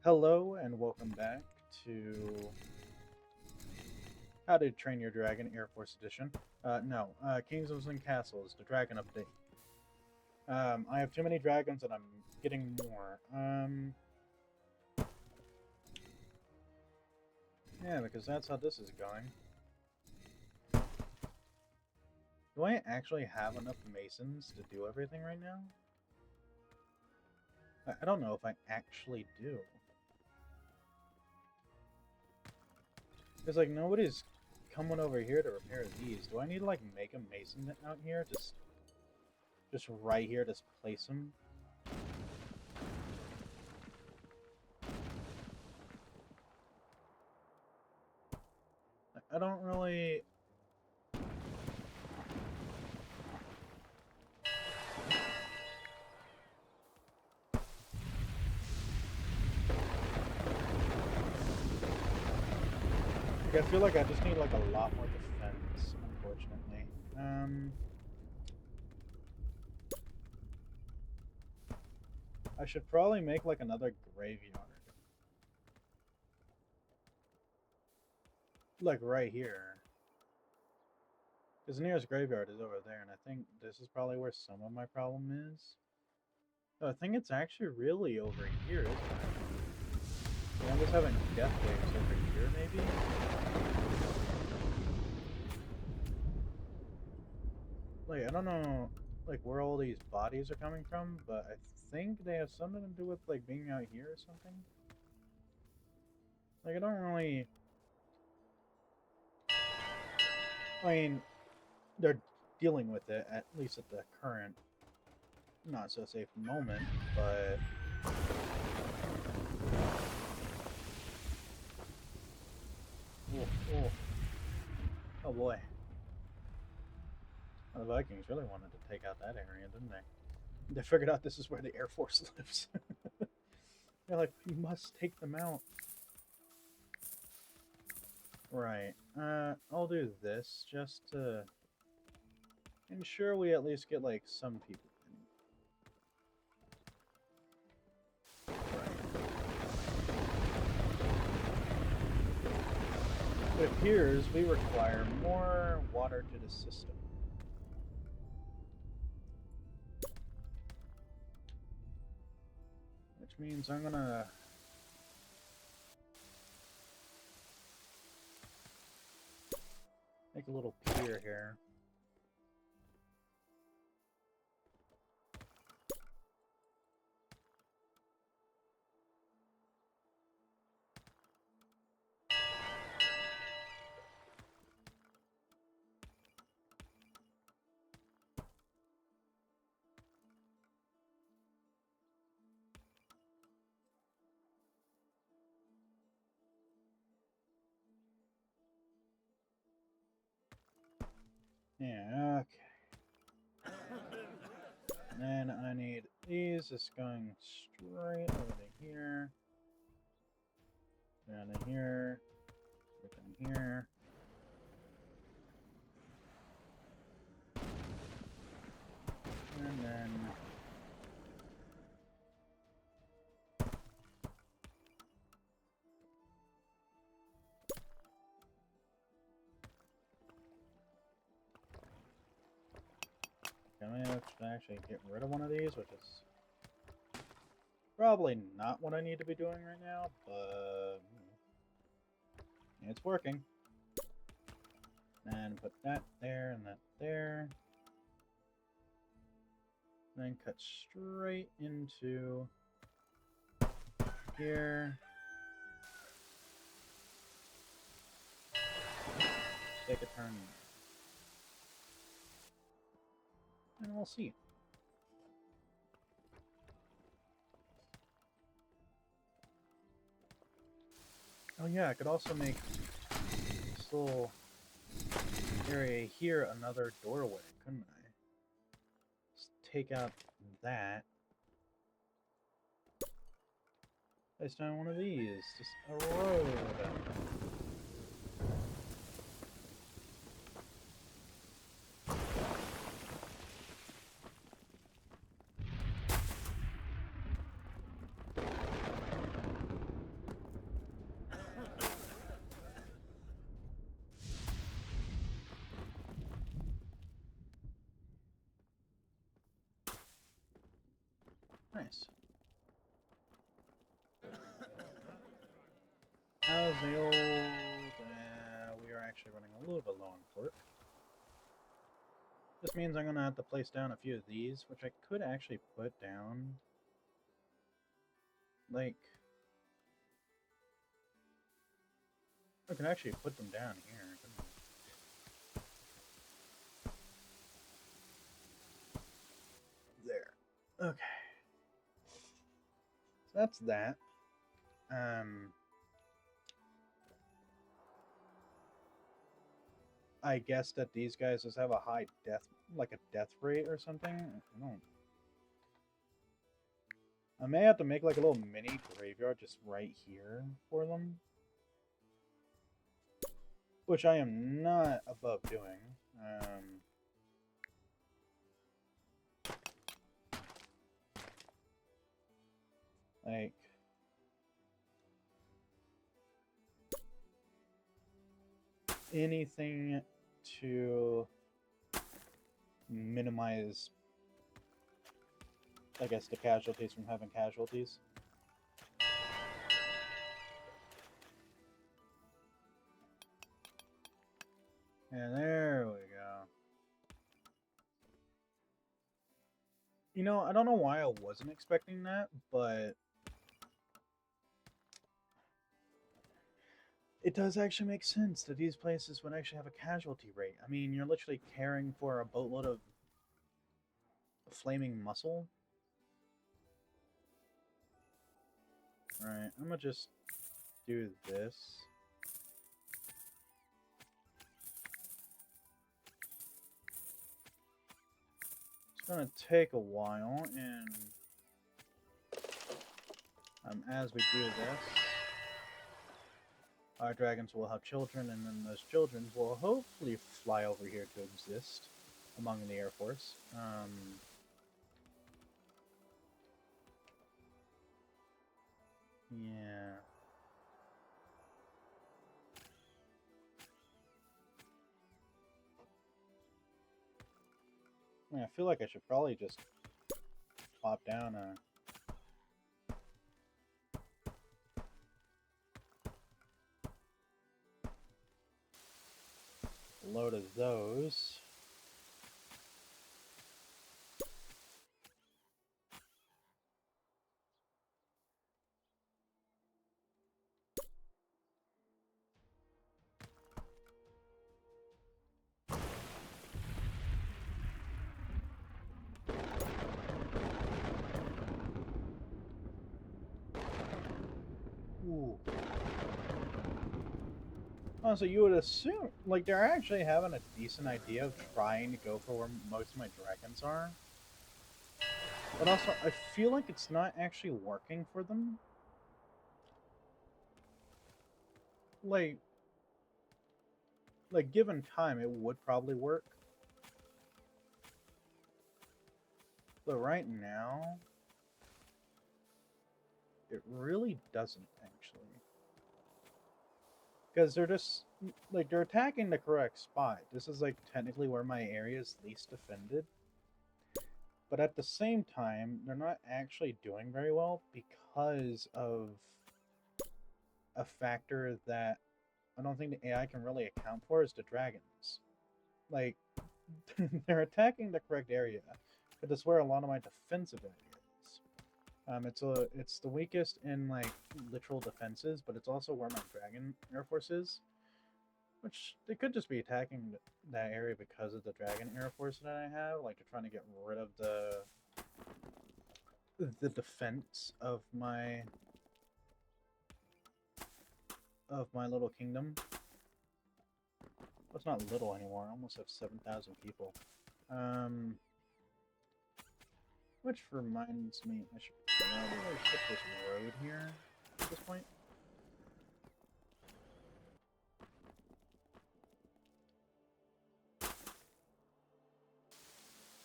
Hello and welcome back to How to Train Your Dragon Air Force Edition. No, Kingdoms and Castles, the Dragon Update. I have too many dragons and I'm getting more. Yeah, because that's how this is going. Do I actually have enough masons to do everything right now? I don't know if I actually do. Because, like, nobody's coming over here to repair these. Do I need to, like, make a mason out here? Just right here, just place them? I don't really... Like, I feel like I just need, like, a lot more defense, unfortunately. I should probably make, like, another graveyard. Like, right here. Because the nearest graveyard is over there, and I think this is probably where some of my problem is. Oh, I think it's actually really over here, isn't it? So I'm just having death waves over here, maybe? Like, I don't know, like, where all these bodies are coming from, but I think they have something to do with, like, being out here or something. Like, I don't really... I mean, they're dealing with it, at least at the current not so safe moment, but... Oh, oh. Oh boy. Well, the Vikings really wanted to take out that area, didn't they? They figured out this is where the Air Force lives. They're like, we must take them out. Right. I'll do this just to ensure we at least get, like, some people in. Right. It appears we require more water to the system. Which means I'm gonna... make a little pier here. Yeah, okay. Then I need these just going straight over to here. Down to here. Down here. And then... can I actually get rid of one of these, which is probably not what I need to be doing right now, but it's working. And put that there and that there. Then cut straight into here. Take a turn. And we'll see. Oh yeah, I could also make this little area here another doorway, couldn't I? Just take out that. Place down one of these. Just a road. was the old... we are actually running a little bit low on pork. This means I'm going to have to place down a few of these, which I could actually put down. Like... I can actually put them down here. There. Okay. So that's that. I guess that these guys just have a high death, like a death rate or something. I don't. I may have to make like a little mini graveyard just right here for them. Which I am not above doing. Like... anything to minimize, I guess, the casualties from having casualties. And there we go. You know, I don't know why I wasn't expecting that, but it does actually make sense that these places would actually have a casualty rate. I mean, you're literally caring for a boatload of flaming muscle. Alright, I'm gonna just do this. It's gonna take a while, and as we do this, our dragons will have children, and then those children will hopefully fly over here to exist among the Air Force. Yeah. I mean, I feel like I should probably just pop down a... load of those. Ooh. Oh, so you would assume, like, they're actually having a decent idea of trying to go for where most of my dragons are. But also, I feel like it's not actually working for them. Like, given time, it would probably work. But right now, it really doesn't, actually. Because they're just, like, they're attacking the correct spot. This is, like, technically where my area is least defended. But at the same time, they're not actually doing very well because of a factor that I don't think the AI can really account for, is the dragons. Like, they're attacking the correct area, but that's where a lot of my defensive area is. It's the weakest in, like, literal defenses, but it's also where my Dragon Air Force is. Which, they could just be attacking that area because of the Dragon Air Force that I have. Like, they're trying to get rid of the defense of my little kingdom. Well, it's not little anymore. I almost have 7,000 people. Which reminds me, I should probably put this road here at this point.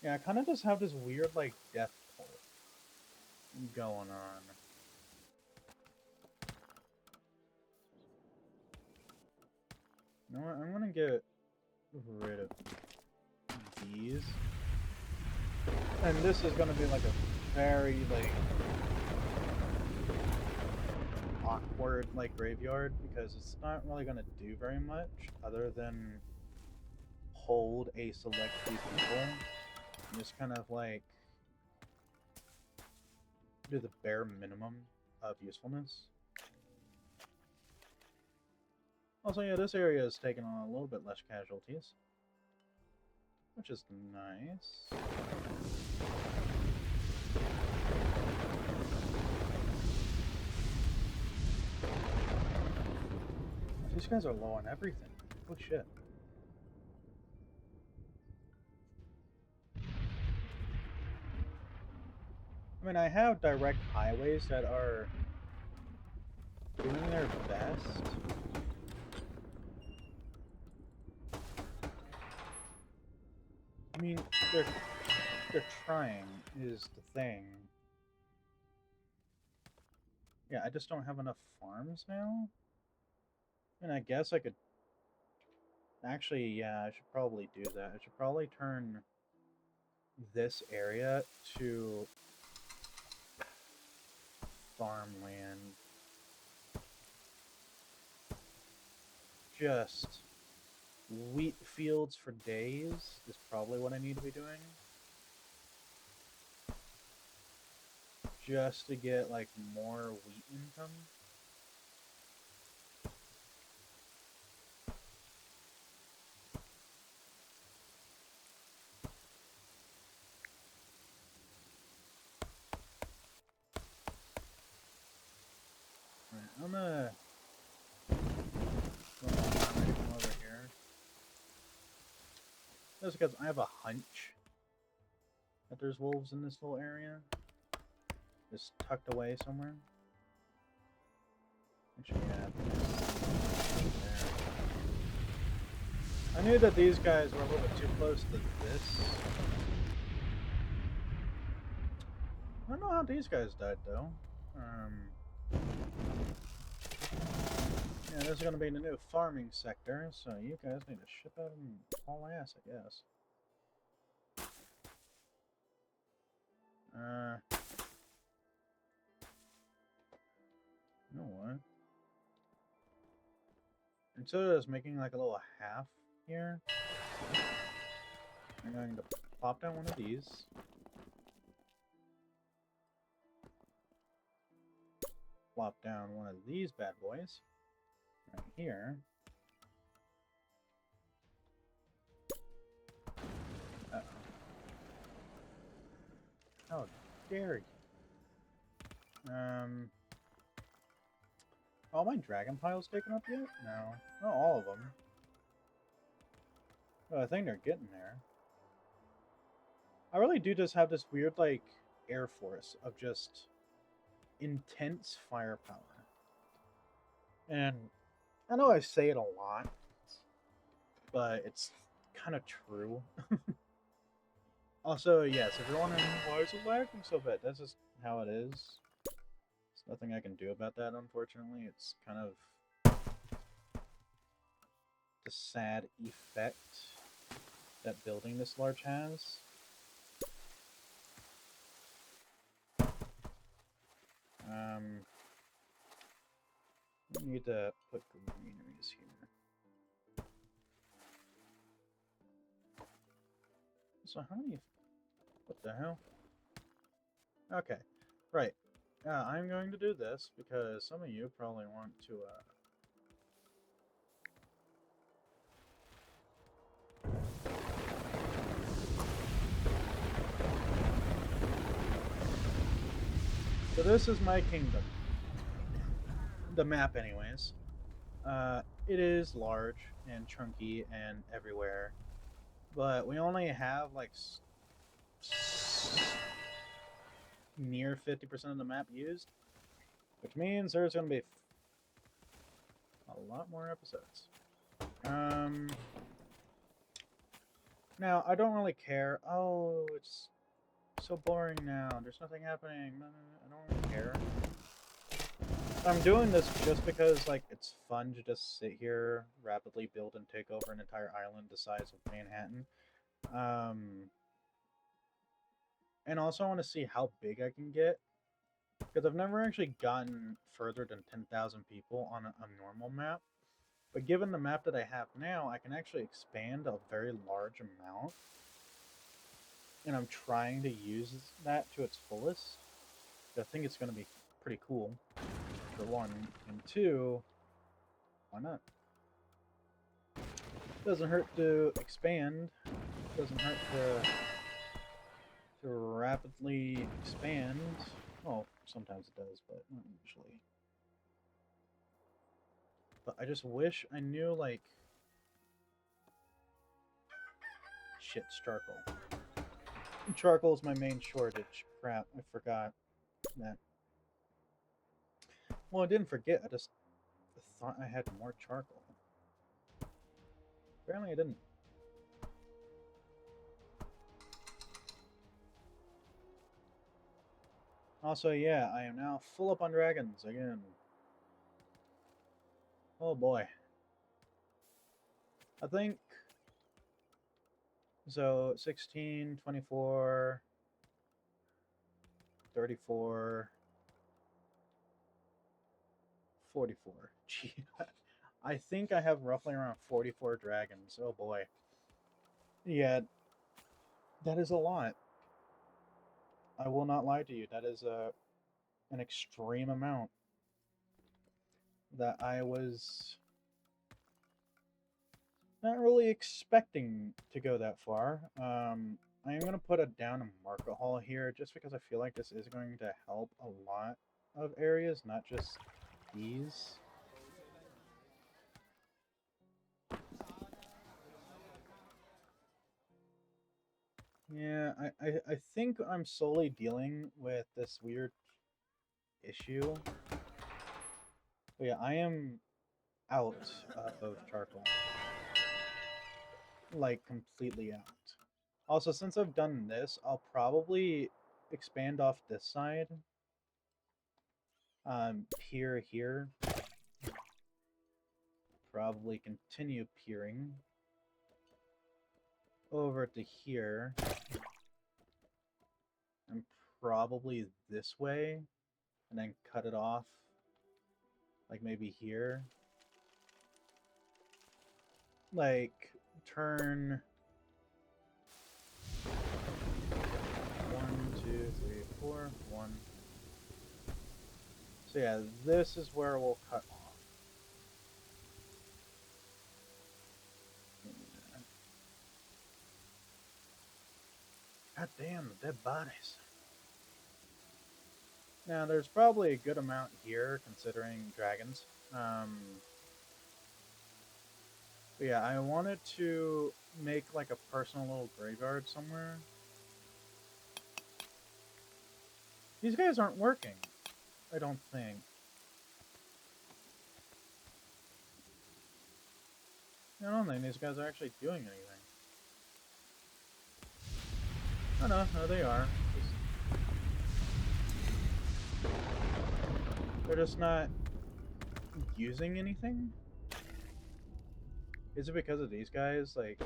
Yeah, I kind of just have this weird, like, death toll going on. You know what? I'm gonna get rid of these. And this is gonna be like a very, like, awkward or like graveyard, because it's not really going to do very much other than hold a select few people and just kind of like do the bare minimum of usefulness. Also, yeah, this area is taking on a little bit less casualties, which is nice. These guys are low on everything. Oh shit. I mean, I have direct highways that are doing their best. I mean, they're trying is the thing. Yeah, I just don't have enough farms now. And I guess I could... Actually, yeah, I should probably do that. I should probably turn this area to farmland. Just wheat fields for days is probably what I need to be doing. Just to get, like, more wheat income. Right, I'm gonna come over here. That's because I have a hunch that there's wolves in this little area. Just tucked away somewhere. Actually, yeah. There. I knew that these guys were a little bit too close to this. I don't know how these guys died, though. Yeah, this is going to be the new farming sector, so you guys need to ship out and haul ass, I guess. You know what? Instead of just making like a little half here, I'm going to pop down one of these. Plop down one of these bad boys. Right here. Uh-oh. How dare you? All my dragon piles taken up yet? No. Not all of them. But I think they're getting there. I really do just have this weird, like, air force of just intense firepower. And I know I say it a lot, but it's kind of true. Also, yes, if you're wondering why is it lagging so bad, that's just how it is. There's nothing I can do about that, unfortunately. It's kind of the sad effect that building this large has. We need to put greeneries here. So how many... What the hell? Okay, right. I'm going to do this because some of you probably want to, So this is my kingdom. The map, anyways. It is large and chunky and everywhere, but we only have like near 50% of the map used, which means there's going to be a lot more episodes. Now, I don't really care. Oh, it's so boring now. There's nothing happening. I don't really care. I'm doing this just because, like, it's fun to just sit here, rapidly build and take over an entire island the size of Manhattan. And also I want to see how big I can get Because I've never actually gotten further than 10,000 people on a normal map. But given the map that I have now, I can actually expand a very large amount. And I'm trying to use that to its fullest. I think it's going to be pretty cool, for one. And two, why not? Doesn't hurt to expand. Doesn't hurt to rapidly expand. Well, sometimes it does, but not usually. But I just wish I knew, like... Shit, charcoal. Charcoal is my main shortage. Crap, I forgot that. Well, I didn't forget, I just thought I had more charcoal. Apparently I didn't. Also, yeah, I am now full up on dragons again. Oh boy. I think... So, 16, 24... 34... 44. Gee, I think I have roughly around 44 dragons. Oh boy. Yeah, that is a lot. I will not lie to you. That is an extreme amount that I was not really expecting to go that far. I am going to put a down a market hall here just because I feel like this is going to help a lot of areas, not just these. Yeah, I think I'm solely dealing with this weird issue. But yeah, I am out of charcoal. Like, completely out. Also, since I've done this, I'll probably expand off this side. Pier here. Probably continue peering over to here. And probably this way. And then cut it off. Like maybe here. Like, turn 1, 2, 3, 4, 1. So yeah, this is where we'll cut off. God damn, the dead bodies. Now, there's probably a good amount here, considering dragons. But yeah, I wanted to make like a personal little graveyard somewhere. These guys aren't working, I don't think. I don't think these guys are actually doing anything. Oh no, they are. They're just not using anything? Is it because of these guys? Like,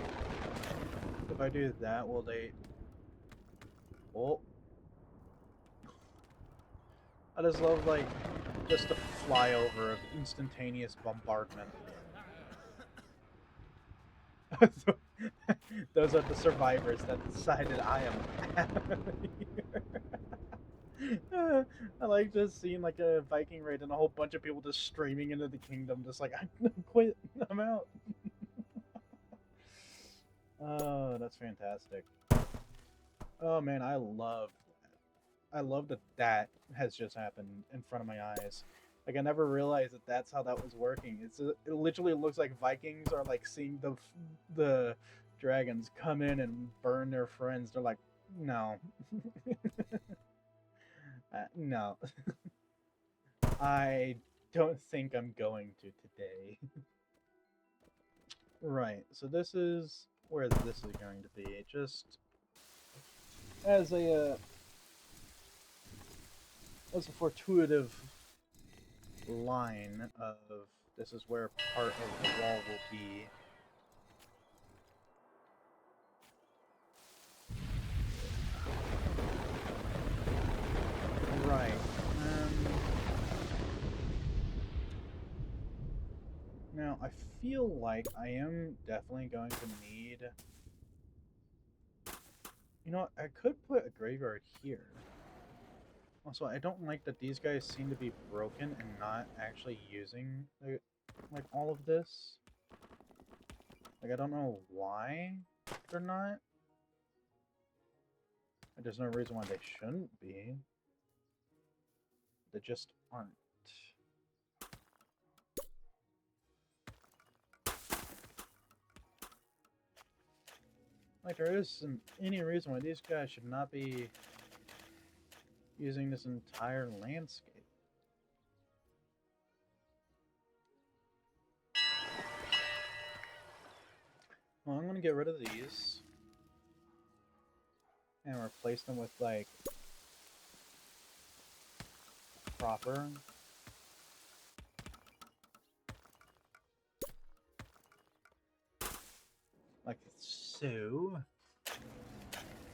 if I do that, will they... Oh. I just love, like, just the flyover of instantaneous bombardment. Those are the survivors that decided I am here. I like just seeing like a Viking raid and a whole bunch of people just streaming into the kingdom, just like, I quit, I'm out. Oh, that's fantastic. Oh man, I love that that has just happened in front of my eyes. Like, I never realized that that's how that was working. It literally looks like Vikings are like seeing the dragons come in and burn their friends. They're like, no, no, I don't think I'm going to today. Right. So this is where this is going to be. Just as a fortuitive line of this is where part of the wall will be. Right. Now, I feel like I am definitely going to need... You know what? I could put a graveyard here. Also, I don't like that these guys seem to be broken and not actually using, like, all of this. Like, I don't know why they're not. There's no reason why they shouldn't be. They just aren't. Like, there isn't any reason why these guys should not be using this entire landscape. Well, I'm gonna get rid of these and replace them with, like, proper. Like so.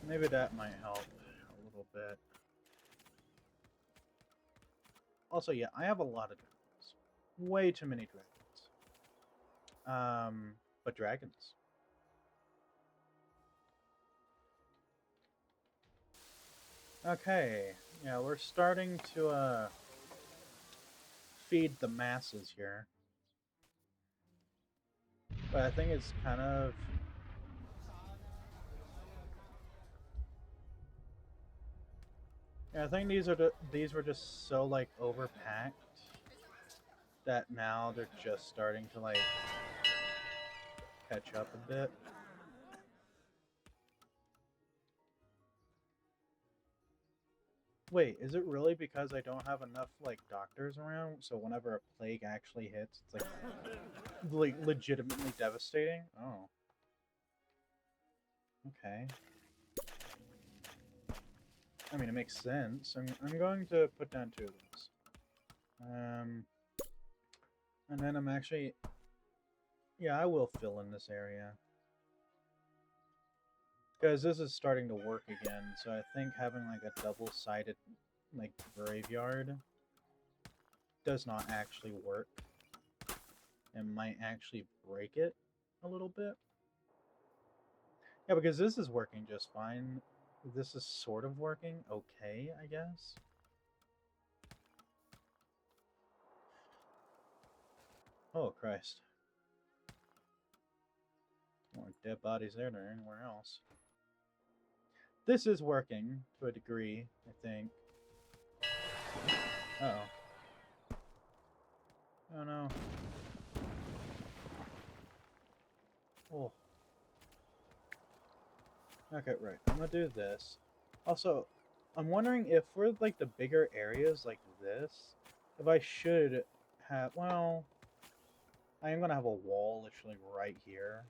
Maybe that might help a little bit. Also, yeah, I have a lot of dragons. Way too many dragons. But dragons. Okay, yeah, we're starting to, feed the masses here. But I think it's kind of... Yeah, I think these were just so, like, overpacked that now they're just starting to, like, catch up a bit. Wait, is it really because I don't have enough, like, doctors around? So whenever a plague actually hits, it's, like legitimately devastating? Oh. Okay. I mean, it makes sense. I'm going to put down 2 of those. And then I'm actually... Yeah, I will fill in this area. Because this is starting to work again, so I think having, like, a double-sided, like, graveyard does not actually work. It might actually break it a little bit. Yeah, because this is working just fine. This is sort of working okay, I guess. Oh, Christ. More dead bodies there than anywhere else. This is working to a degree, I think. Uh-oh. Oh, no. Oh. Okay, right. I'm gonna do this. Also, I'm wondering if for, like, the bigger areas like this, if I should have... Well, I am gonna have a wall literally right here.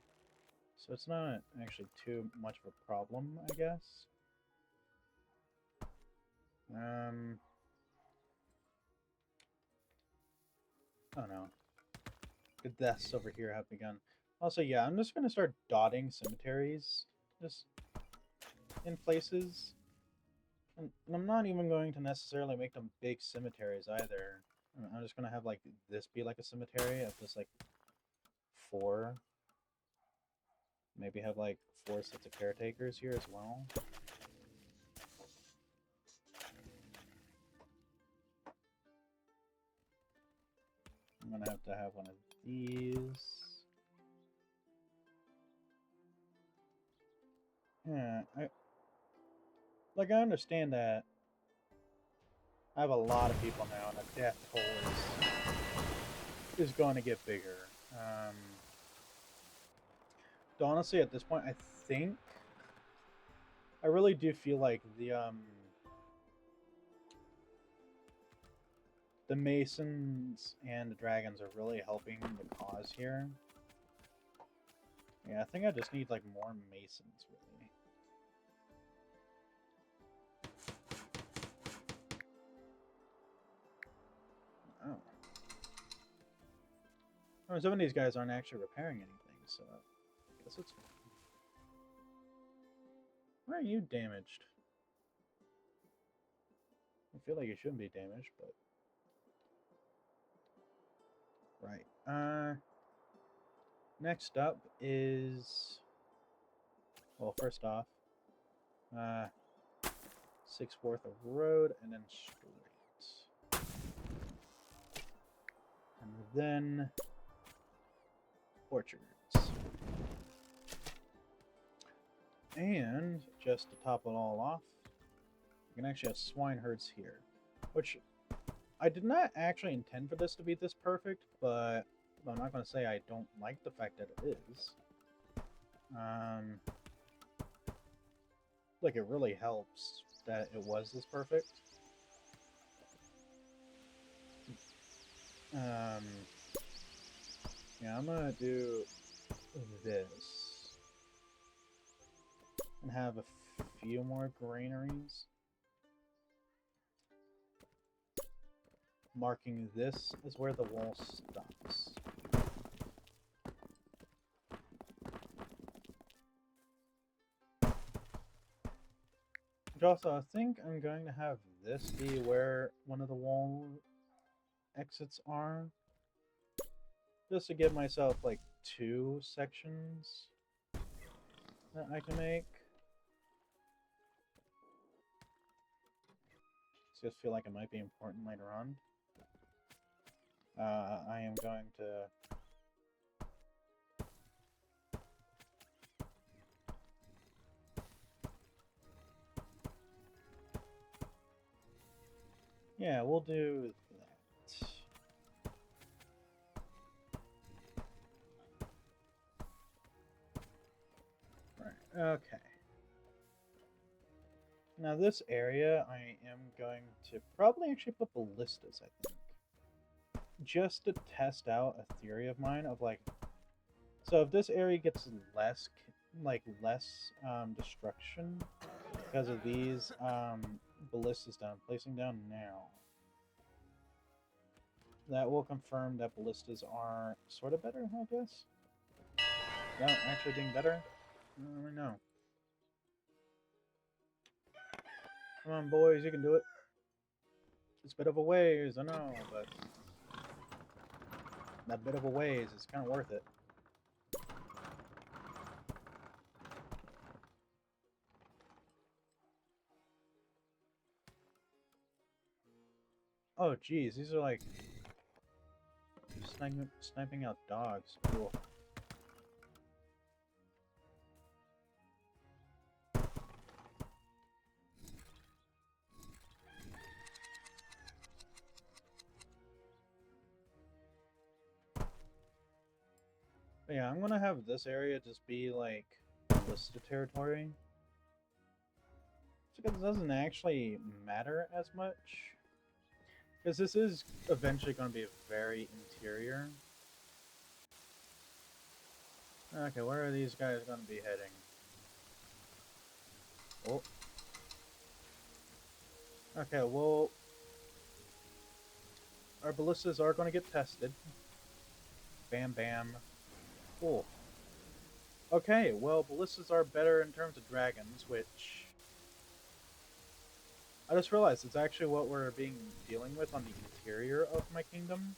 So it's not actually too much of a problem, I guess. Oh no. The deaths over here have begun. Also, yeah, I'm just gonna start dotting cemeteries just in places. And I'm not even going to necessarily make them big cemeteries either. I'm just gonna have, like, this be like a cemetery of just, like, 4. Maybe have, like, 4 sets of caretakers here as well. I'm gonna have to have one of these. Yeah, I understand that I have a lot of people now, and the death toll is going to get bigger. So honestly, at this point, I think I really do feel like the Masons and the Dragons are really helping the cause here. Yeah, I think I just need, like, more Masons, really. Oh. Oh, some of these guys aren't actually repairing anything, so I guess it's fine. Why are you damaged? I feel like you shouldn't be damaged, but... Right. Next up is, well, first off, 6/4 of road and then straight. And then orchards. And just to top it all off, you can actually have swine herds here, which I did not actually intend for this to be this perfect, but I'm not going to say I don't like the fact that it is. Like, it really helps that it was this perfect. Yeah, I'm going to do this and have a few more granaries, marking this as where the wall stops. Which also, I think I'm going to have this be where one of the wall exits are, just to give myself like 2 sections that I can make. Just feel like it might be important later on. I am going to yeah, we'll do that. Right, okay. Now this area, I am going to probably actually put ballistas, I think. Just to test out a theory of mine of like, so if this area gets less destruction because of these ballistas that I'm placing down now, that will confirm that ballistas are sort of better, I guess. Without actually being better? I don't really know. Come on, boys, you can do it. It's a bit of a ways, I know, but that bit of a ways is kind of worth it. Oh, geez, these are like sniping out dogs. Cool. But yeah, I'm gonna have this area just be like ballista territory. Because it doesn't actually matter as much. Because this is eventually going to be very interior. Okay, where are these guys going to be heading? Oh. Okay, well, our ballistas are going to get tested. Bam, bam. Cool. Okay, well, ballistas are better in terms of dragons, which I just realized it's actually what we're dealing with on the interior of my kingdom.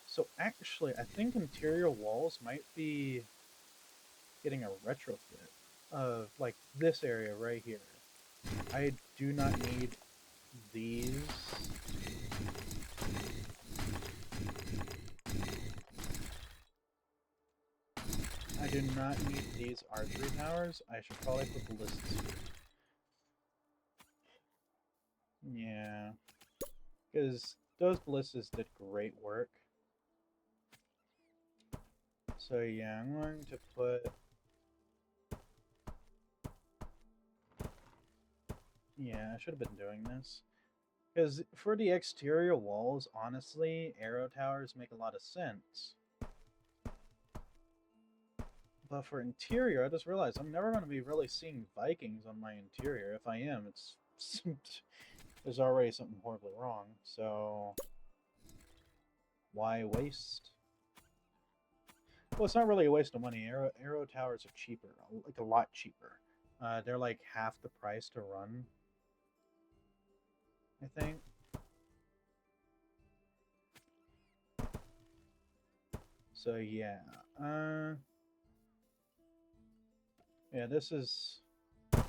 So actually, I think interior walls might be getting a retrofit of like this area right here. I do not need these. I do not need these archery towers. I should probably put ballistas here. Yeah. Because those ballistas did great work. So yeah, I'm going to put... Yeah, I should have been doing this. Because for the exterior walls, honestly, arrow towers make a lot of sense. But for interior, I just realized I'm never going to be really seeing Vikings on my interior. If I am, it's... there's already something horribly wrong, so... why waste? Well, it's not really a waste of money. Arrow towers are cheaper, like a lot cheaper. They're like half the price to run, I think. So yeah, yeah, this is like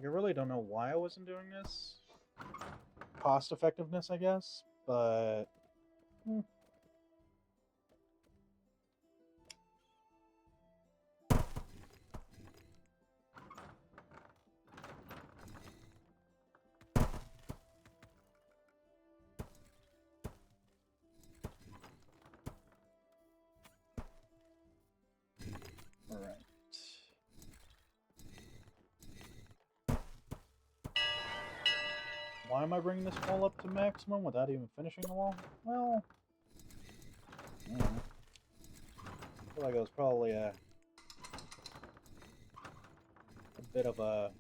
I really don't know why I wasn't doing this. Cost effectiveness, I guess, but all right. Why am I bringing this wall up to maximum without even finishing the wall? Well, I feel like it was probably a bit of a...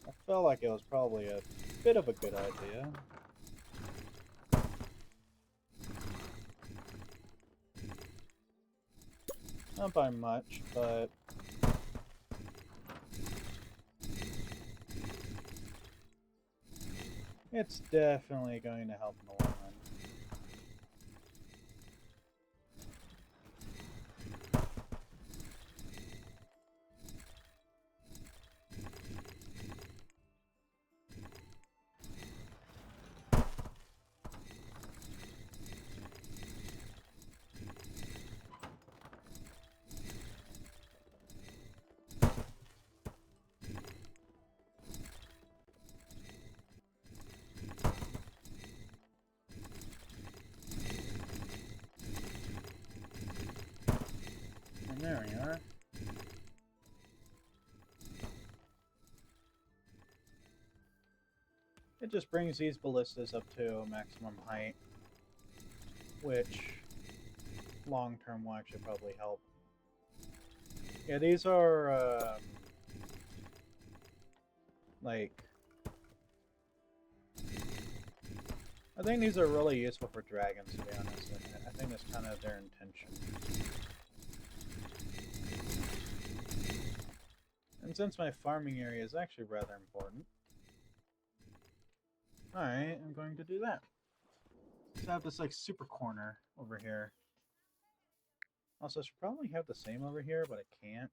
I felt like it was probably a bit of a good idea. Not by much, but... it's definitely going to help in the long run. And there we are. It just brings these ballistas up to maximum height, which long term will actually probably help. Yeah, these are like, I think these are really useful for dragons, to be honest. I think that's kind of their intention. And since my farming area is actually rather important, alright, I'm going to do that. So I have this like super corner over here. Also, I should probably have the same over here, but I can't.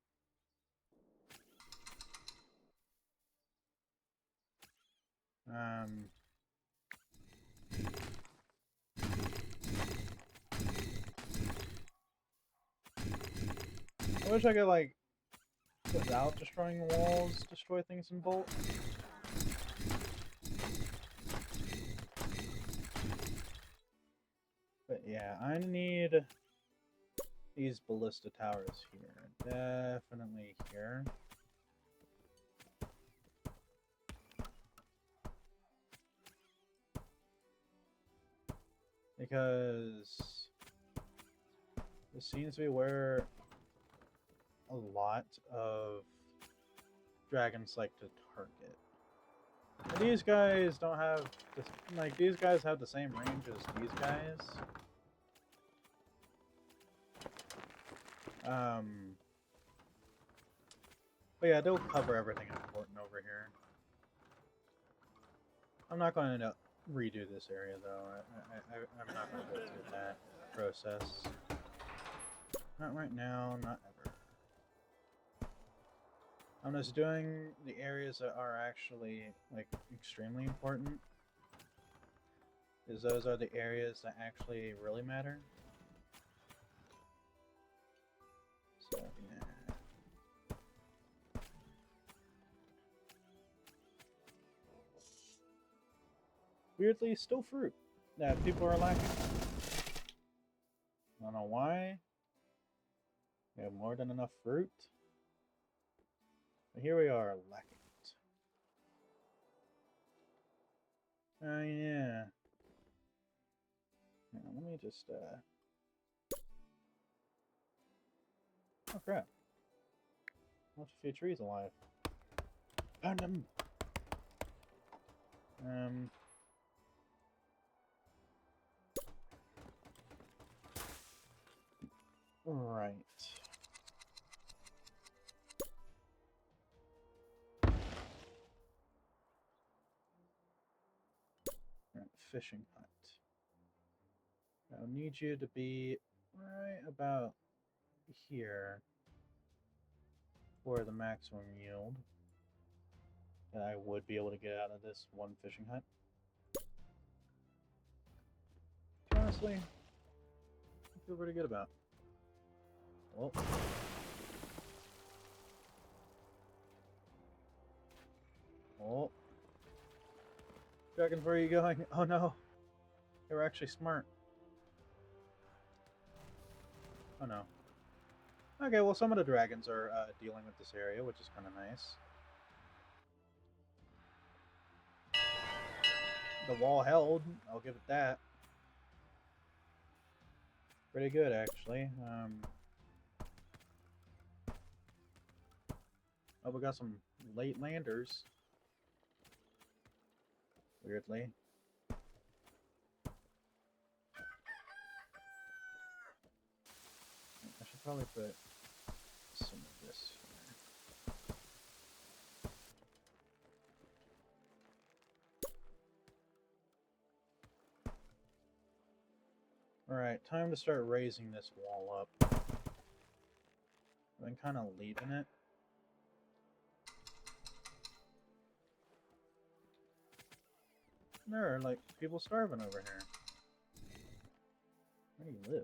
I wish I could, like, without destroying the walls, destroy things in bulk. But yeah, I need these ballista towers here. Definitely here. Because this seems to be where a lot of dragons like to target. And these guys don't have this, like, these guys have the same range as these guys. But yeah, they'll cover everything important over here. I'm not going to redo this area though. I'm not going to go through that process. Not right now, not ever. I'm just doing the areas that are actually, like, extremely important, because those are the areas that actually really matter. So, yeah. Weirdly, still fruit that people are lacking. I don't know why. We have more than enough fruit. But here we are, lacking it. Oh, yeah. Let me just, oh, crap. Left a few trees alive. Found them! Right. fishing hut. I'll need you to be right about here for the maximum yield that I would be able to get out of this one fishing hut. Honestly, I feel pretty good about. Oh. Oh. Dragons, where are you going? Oh no. They were actually smart. Oh no. Okay, well some of the dragons are dealing with this area, which is kind of nice. The wall held, I'll give it that. Pretty good, actually. Oh, we got some late landers. Weirdly. I should probably put some of this here. Alright, time to start raising this wall up. I've been kind of leaving it. There are, like, people starving over here. Where do you live?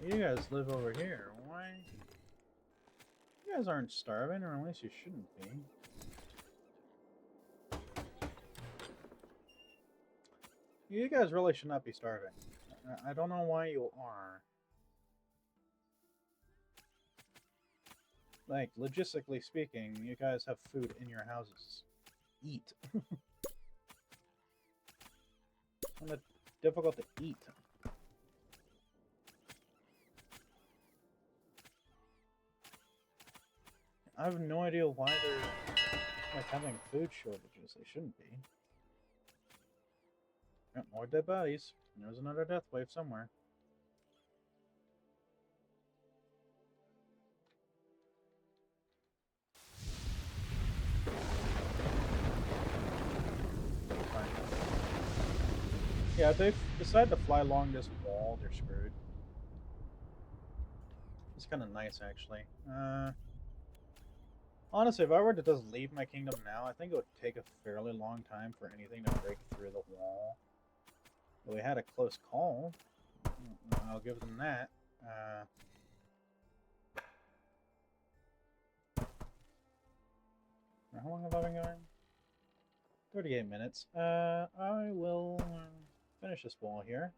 You guys live over here. Why? You guys aren't starving, or at least you shouldn't be. You guys really should not be starving. I don't know why you are. Like, logistically speaking, you guys have food in your houses. Eat. It's kind of difficult to eat. I have no idea why they're like having food shortages. They shouldn't be. Yep, more dead bodies. There's another death wave somewhere. Fine. Yeah, if they decide to fly along this wall, they're screwed. It's kind of nice, actually. Honestly, if I were to just leave my kingdom now, I think it would take a fairly long time for anything to break through the wall. But we had a close call. I'll give them that. How long have I been going? 38 minutes. I will finish this wall here.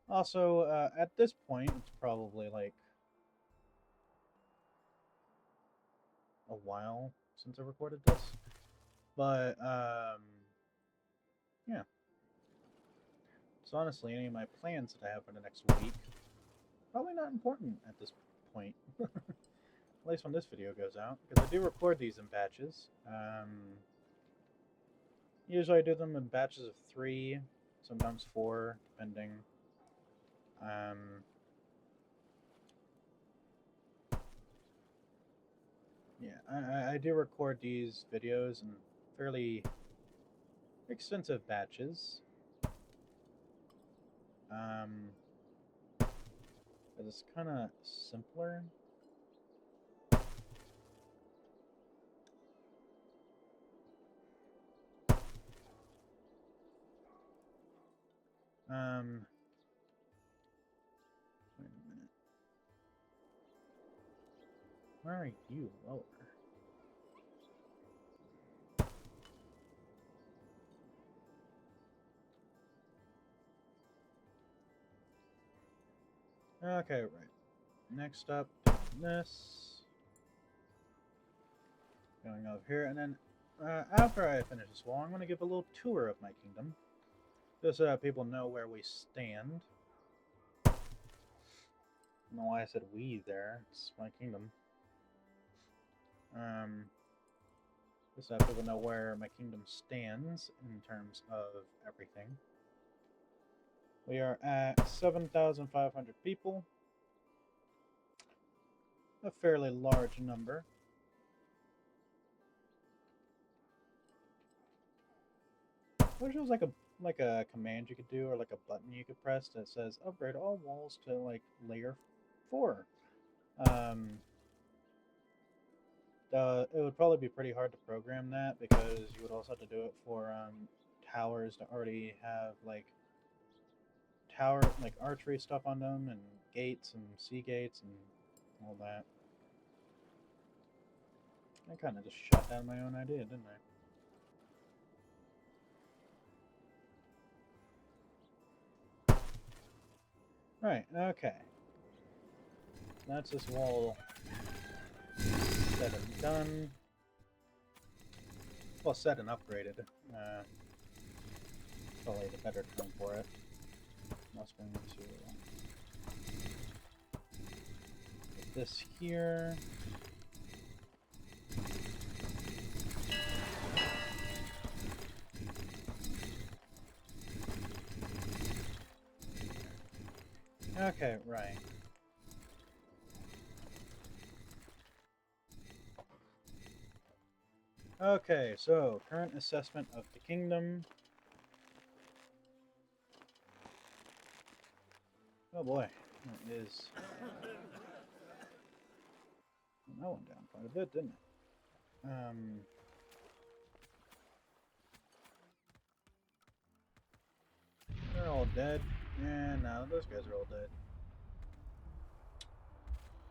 Also, at this point, it's probably like a while since I recorded this. But, yeah. So honestly, any of my plans that I have for the next week, probably not important at this point. At least when this video goes out, because I do record these in batches. Usually I do them in batches of 3, sometimes 4, depending. Yeah, I do record these videos in fairly extensive batches. It's kind of simpler. Wait a minute. Where are you? Lower. Okay, right. Next up, this. Going over here, and then after I finish this wall, I'm going to give a little tour of my kingdom. Just so that people know where we stand. I don't know why I said we there. It's my kingdom. Just so people know where my kingdom stands in terms of everything. We are at 7,500 people. A fairly large number. Which was like a command you could do, or like a button you could press that says upgrade all walls to like layer 4. It would probably be pretty hard to program that because you would also have to do it for towers that already have like archery stuff on them and gates and sea gates and all that. I kind of just shot down my own idea, didn't I? Right, okay. That's this wall said and done. Well, set and upgraded. Probably the better term for it. Let's bring it to put this here. Okay, right. Okay, so current assessment of the kingdom. Oh boy, that is. That went down quite a bit, didn't it? They're all dead. And now those guys are all dead.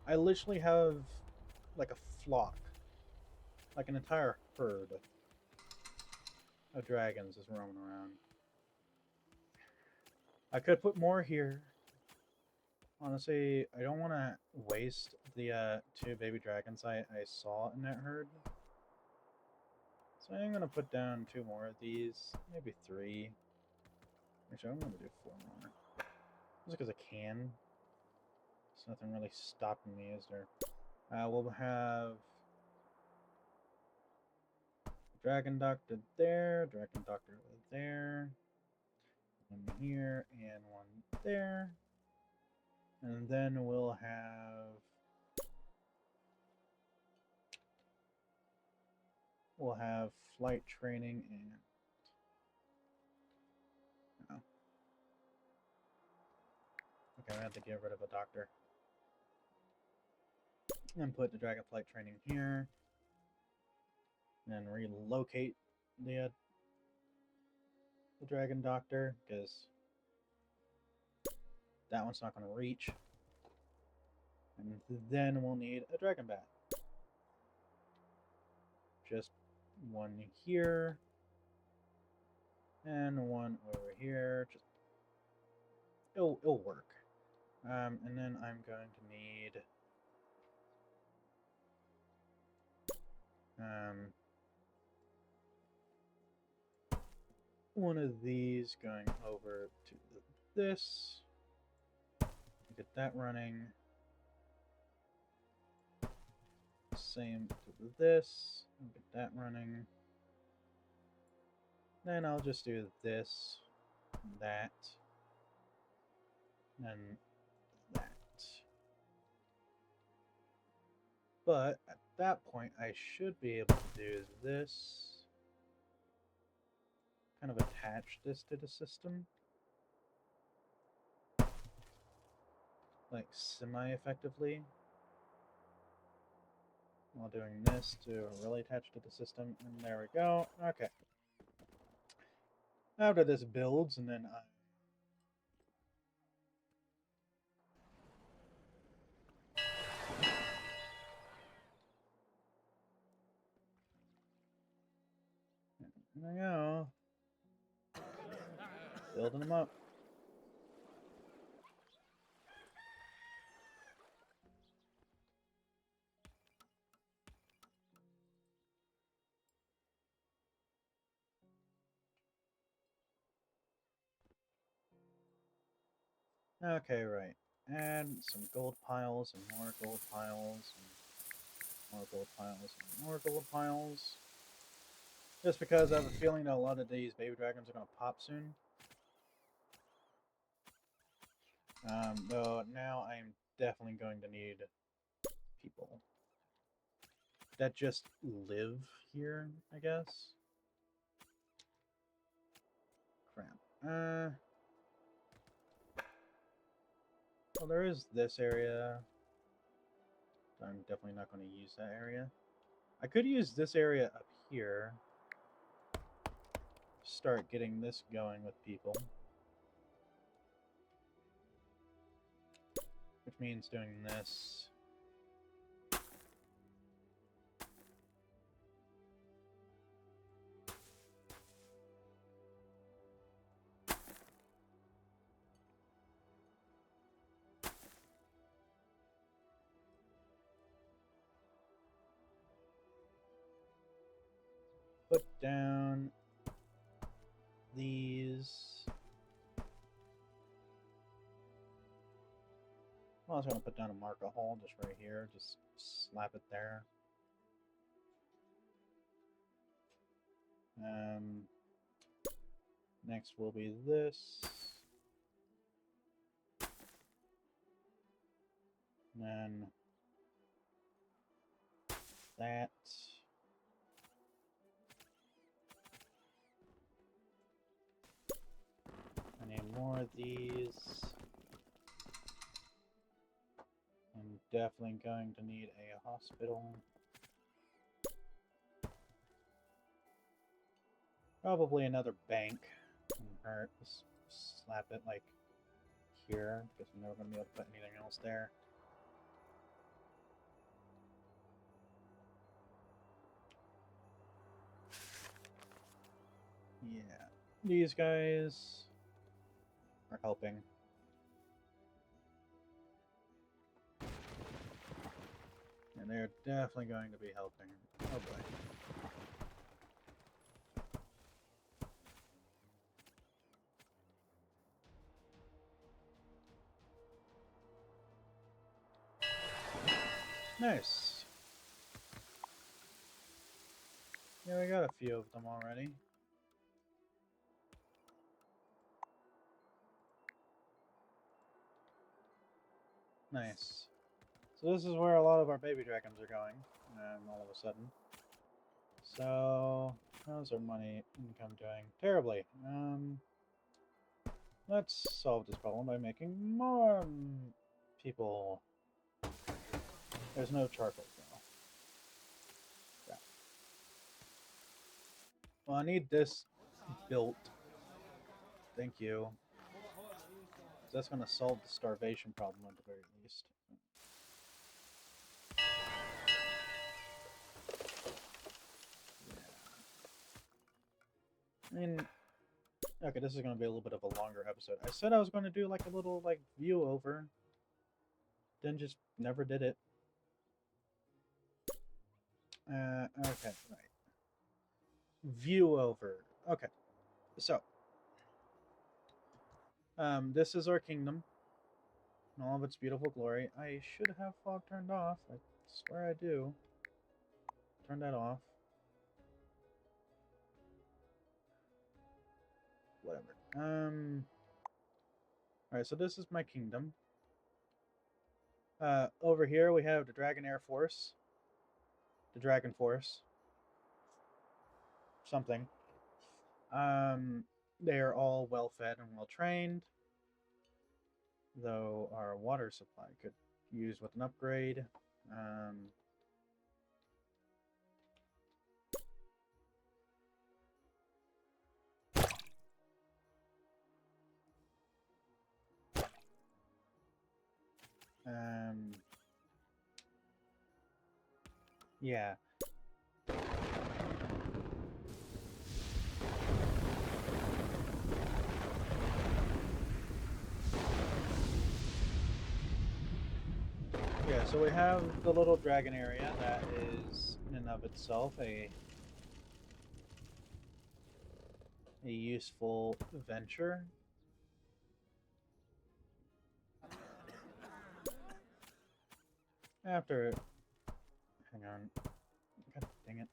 I literally have like a flock, like an entire herd of dragons is roaming around. I could put more here. Honestly, I don't want to waste the 2 baby dragons I saw in that herd. So I'm going to put down 2 more of these, maybe 3. Actually, I'm going to do 4 more. Just because I can. There's nothing really stopping me, is there? We'll have Dragon Doctor there, Dragon Doctor there, 1 here, and 1 there. And then we'll have flight training and okay, I have to get rid of a doctor. And put the dragon flight training here. And then relocate the dragon doctor, because that one's not going to reach. And then we'll need a dragon bat. Just 1 here. And 1 over here. Just it'll work. And then I'm going to need 1 of these going over to this. Get that running. Same to this. Get that running. Then I'll just do this, that, and that. But at that point, I should be able to do this. Kind of attach this to the system. Like semi-effectively. While doing this to really attach to the system. And there we go. Okay. After this builds, and then there we go. Building them up. Okay, right. Add some gold piles and more gold piles and more gold piles and more gold piles. Just because I have a feeling that a lot of these baby dragons are going to pop soon. Though now I'm definitely going to need people that just live here, I guess. Crap. Well, there is this area. I'm definitely not going to use that area. I could use this area up here. Start getting this going with people. Which means doing this. Put down these. Well, I was going to put down a marker hole just right here. Just slap it there. Next will be this. And then that. I need more of these. I'm definitely going to need a hospital. Probably another bank. Wouldn't hurt. Just slap it like here, because I'm never going to be able to put anything else there. Yeah. These guys are helping. And they're definitely going to be helping. Oh boy. Nice. Yeah, we got a few of them already. Nice. So this is where a lot of our baby dragons are going, all of a sudden. So, how's our money income doing? Terribly. Let's solve this problem by making more people. There's no charcoal though. Yeah. Well, I need this built. Thank you. That's going to solve the starvation problem at the very least. Yeah. I mean, okay, this is going to be a little bit of a longer episode. I said I was going to do like a little like view over, then just never did it. Okay, right. View over. Okay, so this is our kingdom in all of its beautiful glory. I should have fog turned off. I swear I do. Turn that off. Whatever. Alright, so this is my kingdom. Over here we have the Dragon Air Force. The Dragon Force. Something. They are all well fed and well trained. Though our water supply could use with an upgrade. Yeah. Yeah, so we have the little dragon area that is in and of itself a useful venture. After, hang on, god dang it.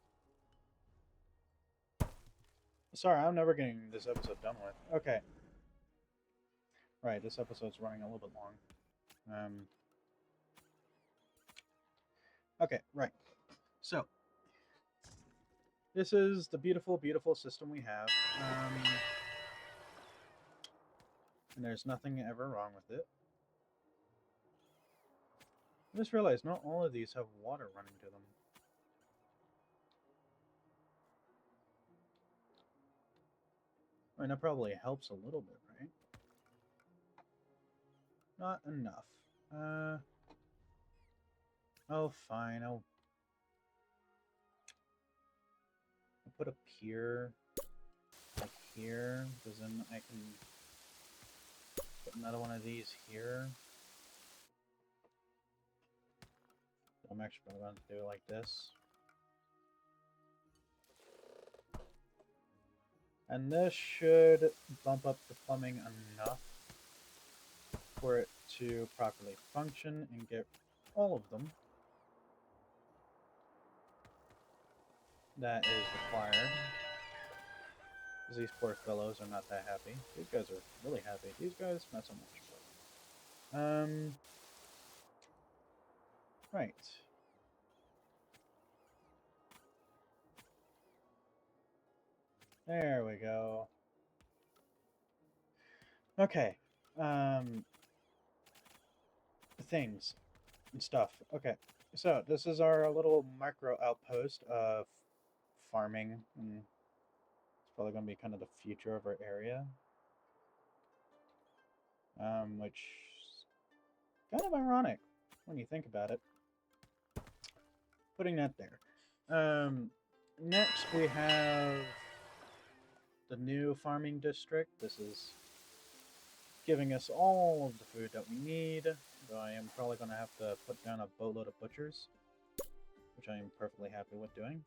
Sorry, I'm never getting this episode done with. Okay. Right, this episode's running a little bit long. Okay, right. So, this is the beautiful, beautiful system we have. And there's nothing ever wrong with it. I just realized not all of these have water running to them. I mean, that probably helps a little bit, right? Not enough. Oh, fine. I'll put a pier like here, because then I can put another one of these here. I'm actually probably going to do it like this. And this should bump up the plumbing enough for it to properly function and get all of them that is required. Because these poor fellows are not that happy. These guys are really happy. These guys, not so much. Right. There we go. Okay. Things and stuff. Okay. So, this is our little micro outpost of farming, and it's probably going to be kind of the future of our area. Which is kind of ironic when you think about it. Putting that there. Next we have the new farming district. This is giving us all of the food that we need. Though I am probably going to have to put down a boatload of butchers, which I am perfectly happy with doing.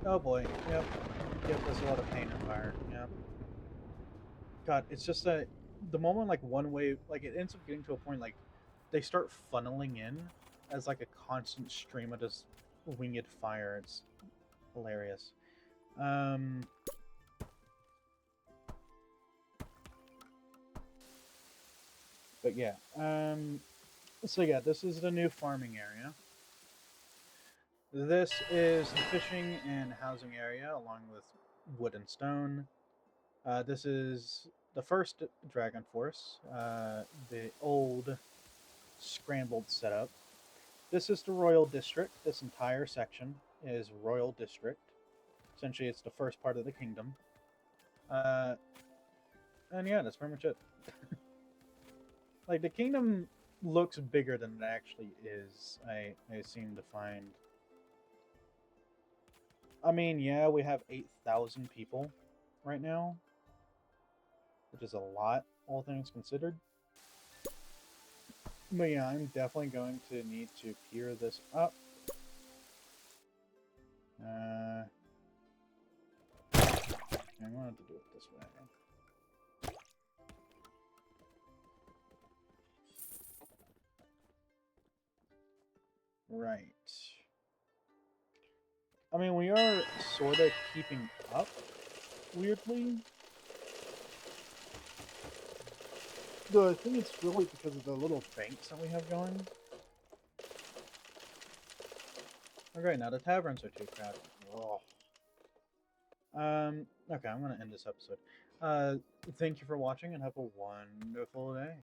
Oh boy, yep. Yep, there's a lot of pain and fire, yep. God, it's just that the moment like one wave, like it ends up getting to a point like they start funneling in as like a constant stream of just winged fire. It's hilarious. But yeah, so yeah, this is the new farming area. This is the fishing and housing area, along with wood and stone. This is the first Dragon Force, the old scrambled setup. This is the Royal District. This entire section is Royal District. Essentially, it's the first part of the kingdom. And yeah, that's pretty much it. Like, the kingdom looks bigger than it actually is, I seem to find. I mean, yeah, we have 8,000 people right now, which is a lot, all things considered. But yeah, I'm definitely going to need to pier this up. I'm going to have to do it this way. Right. I mean, we are sort of keeping up, weirdly. Though I think it's really because of the little banks that we have going. Okay, now the taverns are too crowded. Ugh. Okay, I'm gonna end this episode. Thank you for watching and have a wonderful day.